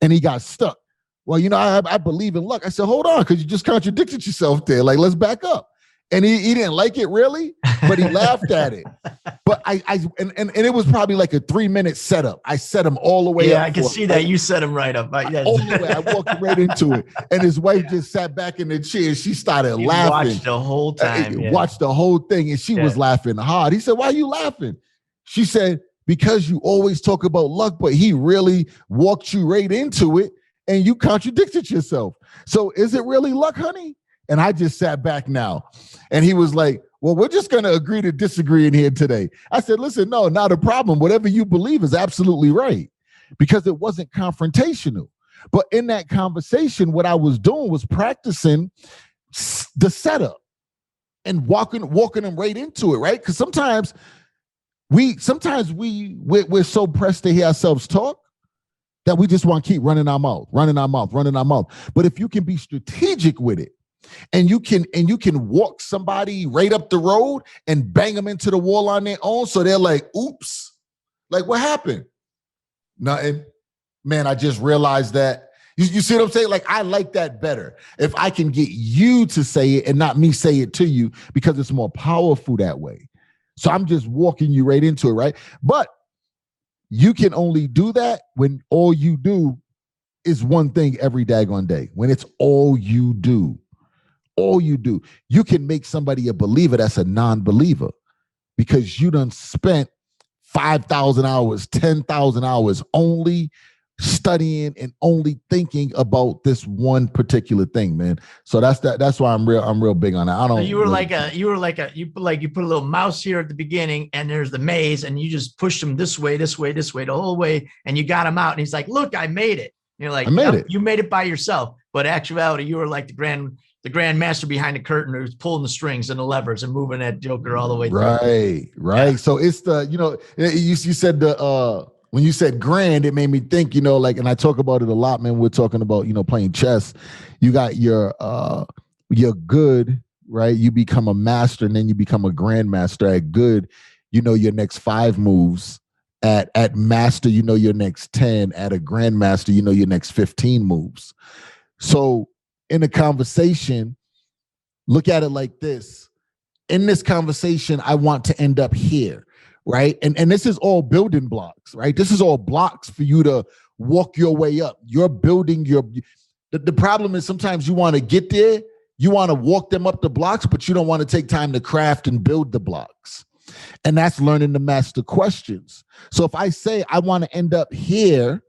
And he got stuck. Well, I believe in luck. I said, hold on, because you just contradicted yourself there. Like, let's back up. And he didn't like it really, but he laughed at it. But and it was probably like a 3-minute setup. I set him all the way up. Yeah, I can see that. You set him right up. All the way. I walked right into it. And his wife just sat back in the chair. She started laughing. Watched the whole time. Watched the whole thing. And she was laughing hard. He said, why are you laughing? She said, because you always talk about luck, but he really walked you right into it and you contradicted yourself. So is it really luck, honey? And I just sat back now. And he was like, well, we're just going to agree to disagree in here today. I said, listen, no, not a problem. Whatever you believe is absolutely right, because it wasn't confrontational. But in that conversation, what I was doing was practicing the setup and walking them right into it, right? Because sometimes we're so pressed to hear ourselves talk that we just want to keep running our mouth. But if you can be strategic with it, and you can walk somebody right up the road and bang them into the wall on their own, so they're like, oops, like what happened? Nothing. Man, I just realized that. You see what I'm saying? Like, I like that better. If I can get you to say it and not me say it to you, because it's more powerful that way. So I'm just walking you right into it, right? But you can only do that when all you do is one thing every daggone day. When it's all you do. All you do, you can make somebody a believer that's a non-believer because you done spent 5,000 hours, 10,000 hours only studying and only thinking about this one particular thing, man. So that's why I'm real big on that. I don't. So you put a little mouse here at the beginning, and there's the maze, and you just push them this way, the whole way, and you got him out. And he's like, "Look, I made it." And you're like, "You made it by yourself." But actuality, you were like the grand the grandmaster behind the curtain who's pulling the strings and the levers and moving that joker all the way through. Right. Yeah. So it's the, you said when you said grand, it made me think, like, and I talk about it a lot, man. We're talking about, playing chess. You got your good, right? You become a master and then you become a grandmaster. At good, your next 5 moves. At master, your next 10. At a grandmaster, your next 15 moves. So in a conversation, look at it like this. In this conversation, I want to end up here, right? And this is all building blocks, right? This is all blocks for you to walk your way up. You're building the problem is sometimes you want to get there, you want to walk them up the blocks, but you don't want to take time to craft and build the blocks. And that's learning to master questions. So if I say I want to end up here,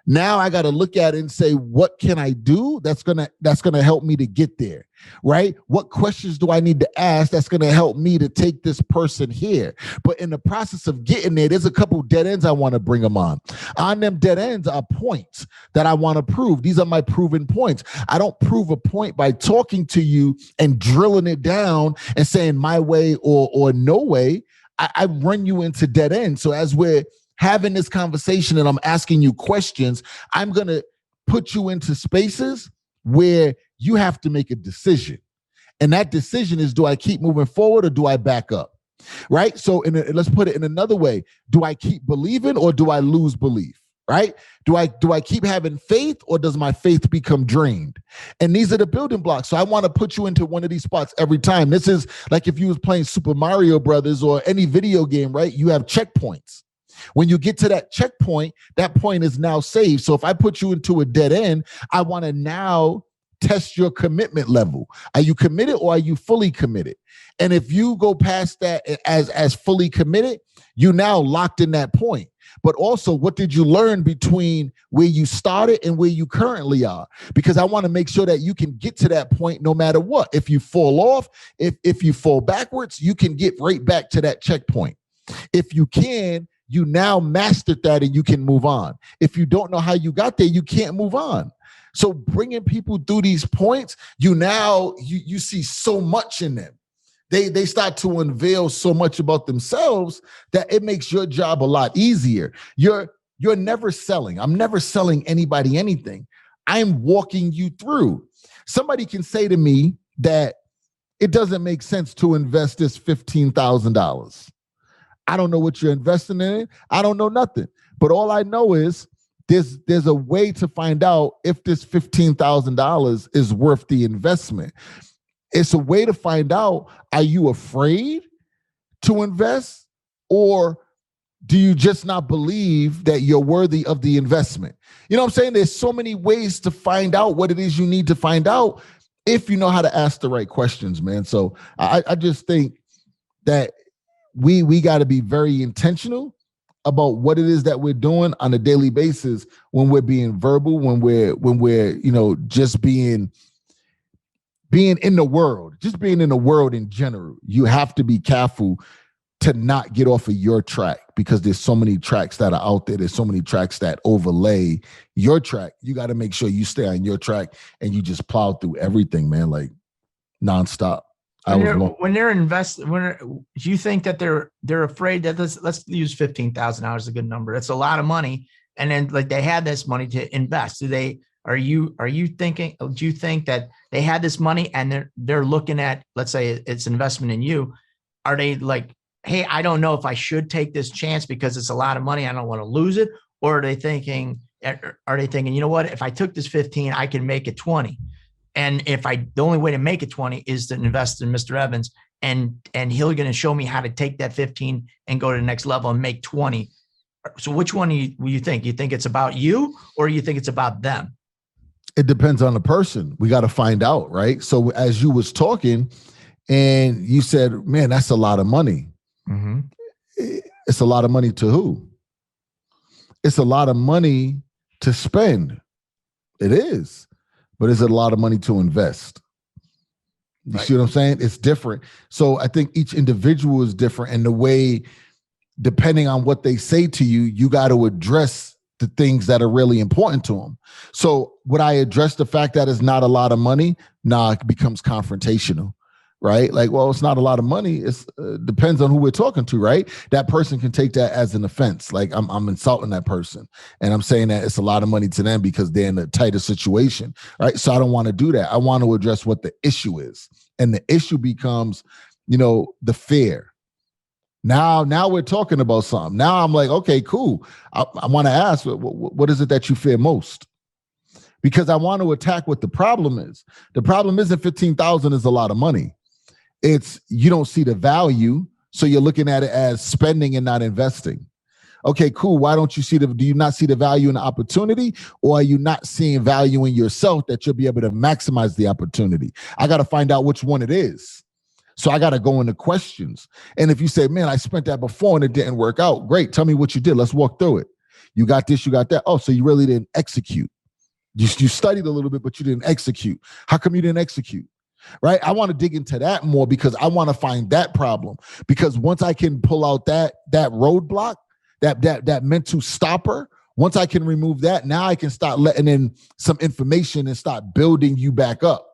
now I got to look at it and say, what can I do that's gonna help me to get there, right? What questions do I need to ask that's gonna help me to take this person here? But in the process of getting there, there's a couple dead ends I want to bring them on. On them dead ends are points that I want to prove. These are my proven points. I don't prove a point by talking to you and drilling it down and saying my way or no way. I run you into dead ends. So as we're having this conversation and I'm asking you questions, I'm going to put you into spaces where you have to make a decision. And that decision is, do I keep moving forward or do I back up? Right? So let's put it in another way. Do I keep believing or do I lose belief? Right? Do I keep having faith or does my faith become drained? And these are the building blocks. So I want to put you into one of these spots every time. This is like if you was playing Super Mario Brothers or any video game, right? You have checkpoints. When you get to that checkpoint, that point is now saved. So if I put you into a dead end, I want to now test your commitment level. Are you committed or are you fully committed? And if you go past that as fully committed, you now locked in that point. But also, what did you learn between where you started and where you currently are? Because I want to make sure that you can get to that point no matter what. If you fall off, if you fall backwards, you can get right back to that checkpoint. If you can, you now mastered that and you can move on. If you don't know how you got there, you can't move on. So bringing people through these points, you see so much in them. They start to unveil so much about themselves that it makes your job a lot easier. You're never selling. I'm never selling anybody anything. I'm walking you through. Somebody can say to me that it doesn't make sense to invest this $15,000. I don't know what you're investing in. I don't know nothing. But all I know is there's a way to find out if this $15,000 is worth the investment. It's a way to find out, are you afraid to invest or do you just not believe that you're worthy of the investment? You know what I'm saying? There's so many ways to find out what it is you need to find out if you know how to ask the right questions, man. So I just think that we got to be very intentional about what it is that we're doing on a daily basis when we're being verbal, when we're just being in the world, just being in the world in general. You have to be careful to not get off of your track because there's so many tracks that are out there. There's so many tracks that overlay your track. You got to make sure you stay on your track and you just plow through everything, man, like nonstop. When they're investing, do you think that they're afraid that let's use $15,000 is a good number? It's a lot of money, and then like they had this money to invest. Do you think that they had this money and they're looking at, let's say it's investment in you? Are they like, hey, I don't know if I should take this chance because it's a lot of money, I don't want to lose it, or are they thinking, you know what, if I took this 15, I can make it 20. And the only way to make it 20 is to invest in Mr. Evans, and he's going to show me how to take that 15 and go to the next level and make 20. So which one do you think? You think it's about you or you think it's about them? It depends on the person. We got to find out, right? So as you was talking and you said, man, that's a lot of money. Mm-hmm. It's a lot of money to who? It's a lot of money to spend. It is. But is it a lot of money to invest? You see what I'm saying? It's different. So I think each individual is different. And the way, depending on what they say to you, you got to address the things that are really important to them. So would I address the fact that it's not a lot of money? Nah, it becomes confrontational, right? Like, well, it's not a lot of money. It depends on who we're talking to, right? That person can take that as an offense. Like I'm insulting that person and I'm saying that it's a lot of money to them because they're in a tighter situation, right? So I don't want to do that. I want to address what the issue is. And the issue becomes, the fear. Now we're talking about something. Now I'm like, okay, cool. I want to ask, what is it that you fear most? Because I want to attack what the problem is. The problem isn't 15,000 is a lot of money. It's you don't see the value, so you're looking at it as spending and not investing. Okay, cool. Why don't you do you not see the value in the opportunity, or are you not seeing value in yourself that you'll be able to maximize the opportunity? I got to find out which one it is. So I got to go into questions. And if you say, man, I spent that before and it didn't work out, great. Tell me what you did. Let's walk through it. You got this, you got that. Oh, so you really didn't execute. You studied a little bit, but you didn't execute. How come you didn't execute? Right? I want to dig into that more because I want to find that problem. Because once I can pull out that roadblock, that mental stopper, once I can remove that, now I can start letting in some information and start building you back up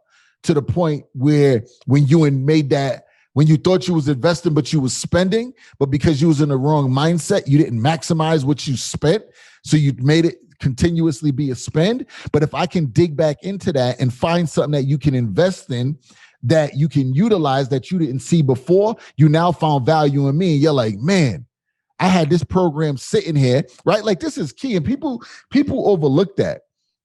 to the point where when you thought you was investing, but you was spending, but because you was in the wrong mindset, you didn't maximize what you spent. So you made it continuously be a spend. But if I can dig back into that and find something that you can invest in, that you can utilize that you didn't see before, you now found value in me. And you're like, man, I had this program sitting here, right? Like this is key. And people overlook that.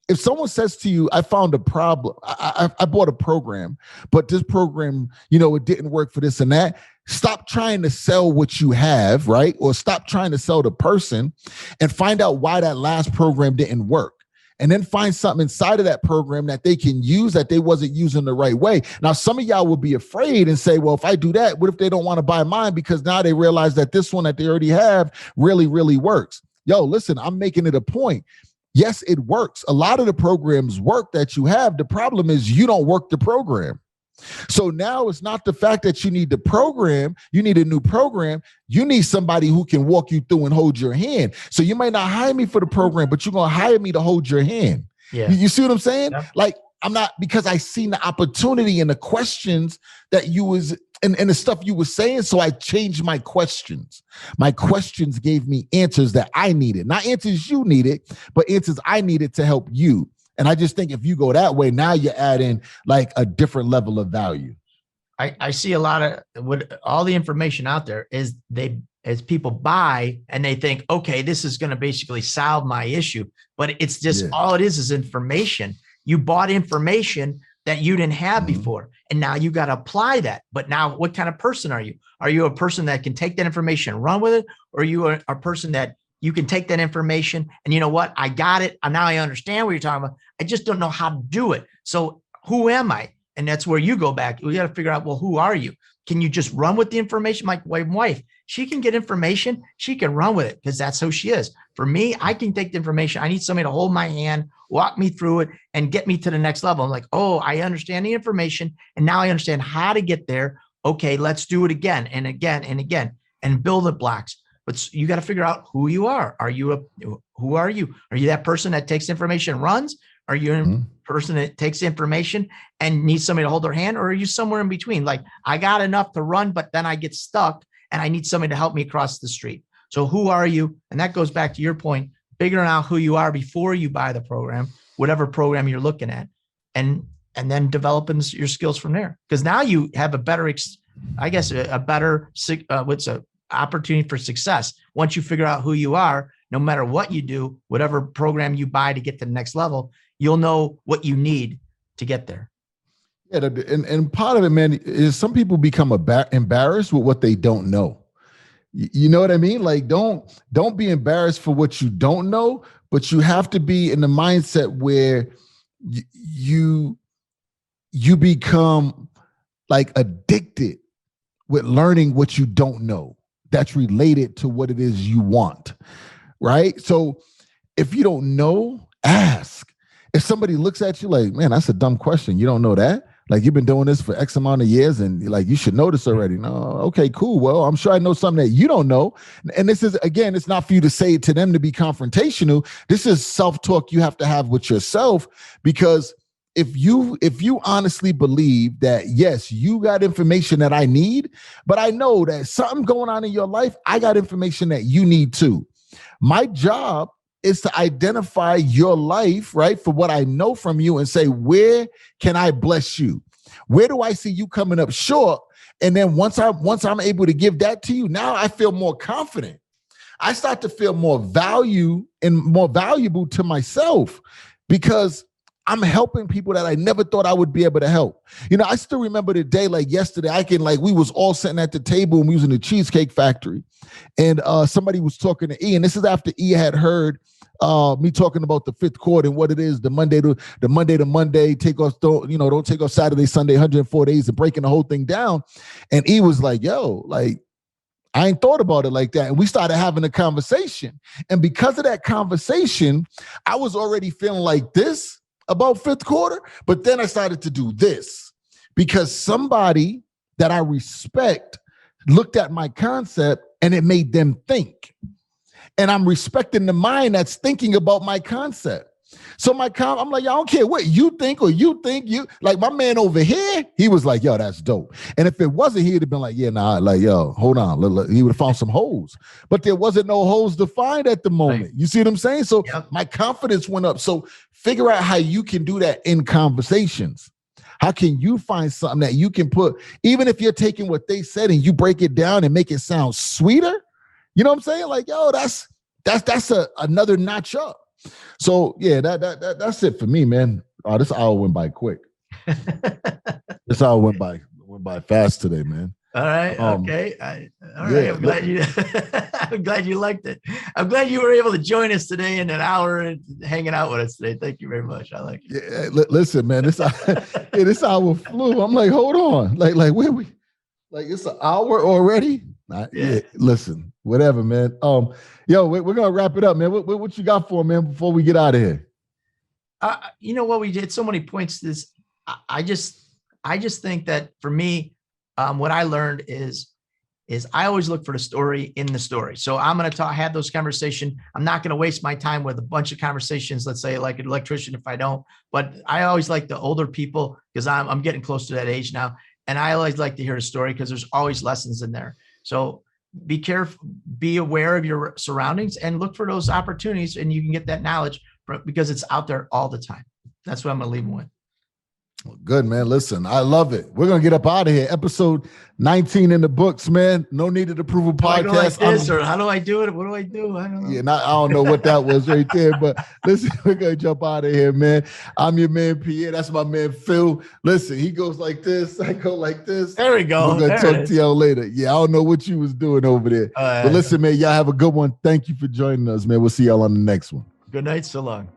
If someone says to you, I found a problem, I bought a program, but this program, it didn't work for this and that. Stop trying to sell what you have, right? Or stop trying to sell the person and find out why that last program didn't work. And then find something inside of that program that they can use that they wasn't using the right way. Now, some of y'all will be afraid and say, well, if I do that, what if they don't want to buy mine? Because now they realize that this one that they already have really, really works. Yo, listen, I'm making it a point. Yes, it works. A lot of the programs work that you have. The problem is you don't work the program. So now it's not the fact that you need the program, you need a new program. You need somebody who can walk you through and hold your hand. So you might not hire me for the program, but you're going to hire me to hold your hand. Yeah. You see what I'm saying? Yeah. Like, I'm not, because I seen the opportunity and the questions that you was and the stuff you were saying. So I changed my questions. My questions gave me answers that I needed, not answers you needed, but answers I needed to help you. And I just think if you go that way, now you're adding like a different level of value. I see a lot of what all the information out there is as people buy and they think, okay, this is going to basically solve my issue, but it's just all it is information. You bought information that you didn't have before. And now you got to apply that. But now what kind of person are you? Are you a person that can take that information and run with it? Or are you a person that you can take that information and you know what? I got it. And now I understand what you're talking about. I just don't know how to do it. So who am I? And that's where you go back. We got to figure out, well, who are you? Can you just run with the information? My wife, she can get information. She can run with it because that's who she is. For me, I can take the information. I need somebody to hold my hand, walk me through it, and get me to the next level. I'm like, oh, I understand the information. And now I understand how to get there. Okay, let's do it again and again and again and build the blocks. But you got to figure out who you are. Who are you? Are you that person that takes information and runs? Are you a person that takes information and needs somebody to hold their hand? Or are you somewhere in between? Like, I got enough to run, but then I get stuck and I need somebody to help me across the street. So who are you? And that goes back to your point, figuring out who you are before you buy the program, whatever program you're looking at, and then developing your skills from there. Because now you have a better, opportunity for success. Once you figure out who you are, no matter what you do, whatever program you buy to get to the next level, you'll know what you need to get there. Yeah, and part of it, man, is some people become embarrassed with what they don't know. You know what I mean? Like, don't be embarrassed for what you don't know, but you have to be in the mindset where you become like addicted with learning what you don't know that's related to what it is you want, right? So if you don't know, ask. If somebody looks at you like, man, that's a dumb question, you don't know that? Like, you've been doing this for X amount of years and like, you should know this already. No, okay, cool. Well, I'm sure I know something that you don't know. And this is, again, it's not for you to say it to them to be confrontational. This is self-talk you have to have with yourself, because if you honestly believe that, yes, you got information that I need, but I know that something going on in your life, I got information that you need too. My job is to identify your life, right, for what I know from you, and say, where can I bless you? Where do I see you coming up short? And then once I'm able to give that to you, now I feel more confident. I start to feel more value and more valuable to myself, because I'm helping people that I never thought I would be able to help. You know, I still remember the day like yesterday. We was all sitting at the table and we was in the Cheesecake Factory, and somebody was talking to E, and this is after E had heard me talking about the fifth quarter and what it is, the Monday to Monday, don't take off Saturday, Sunday, 104 days, and breaking the whole thing down. And E was like, yo, like, I ain't thought about it like that. And we started having a conversation. And because of that conversation, I was already feeling like this about fifth quarter, but then I started to do this because somebody that I respect looked at my concept and it made them think. And I'm respecting the mind that's thinking about my concept. So I'm like, I don't care what you think or you think. You like my man over here, he was like, yo, that's dope. And if it wasn't, he'd have been like, yeah, nah, like, yo, hold on. He would have found some holes, but there wasn't no holes to find at the moment. Right. You see what I'm saying? So my confidence went up. So figure out how you can do that in conversations. How can you find something that you can put, even if you're taking what they said and you break it down and make it sound sweeter? You know what I'm saying? Like, yo, that's another notch up. So yeah, that's it for me, man. Oh, this hour went by quick. This hour went by fast today, man. All right. Okay. All right. I'm glad you. I'm glad you liked it. I'm glad you were able to join us today in an hour and hanging out with us today. Thank you very much. I like it. Yeah, listen, man. This hour flew. I'm like, hold on. Like where we? Like it's an hour already. Yeah. Listen, whatever, man. Yo, we're gonna wrap it up, man. What you got for, man, before we get out of here? You know what, we did so many points. I just think that for me, what I learned is I always look for the story in the story. So I'm going to have those conversations. I'm not going to waste my time with a bunch of conversations, let's say like an electrician, if I don't, but I always like the older people because I'm getting close to that age now. And I always like to hear a story because there's always lessons in there. So be careful, be aware of your surroundings and look for those opportunities, and you can get that knowledge because it's out there all the time. That's what I'm going to leave them with. Well, good, man. Listen, I love it. We're going to get up out of here. Episode 19 in the books, man. No Needed Approval podcast. Like this, or how do I do it? What do I do? I don't know. Yeah, I don't know what that was right there, but listen, we're going to jump out of here, man. I'm your man, Pierre. That's my man, Phil. Listen, he goes like this. I go like this. There we go. We're going to talk to y'all later. Yeah, I don't know what you was doing over there. But listen, man, y'all have a good one. Thank you for joining us, man. We'll see y'all on the next one. Good night. So long.